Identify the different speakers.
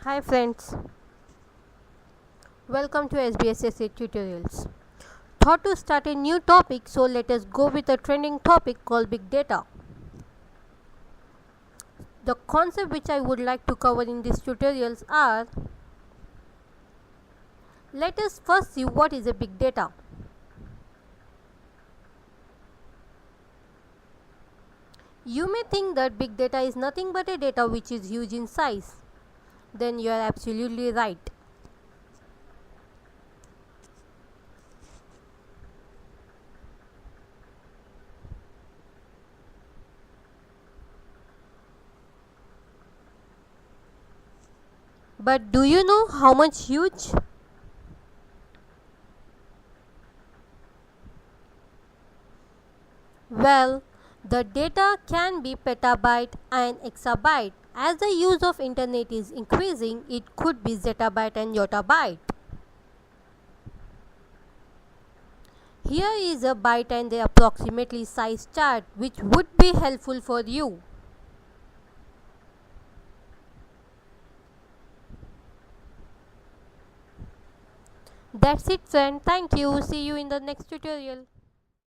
Speaker 1: Hi friends, welcome to SBSSA tutorials. Thought to start a new topic, so let us go with a trending topic called big data. The concept which I would like to cover in these tutorials are: let us first see what is a big data. You may think that big data is nothing but a data which is huge in size. Then you are absolutely right. But do you know how much huge? Well, the data can be petabyte and exabyte. As the use of internet is increasing, it could be zettabyte and yottabyte. Here is a byte and the approximately size chart which would be helpful for you. That's it friend. Thank you. See you in the next tutorial.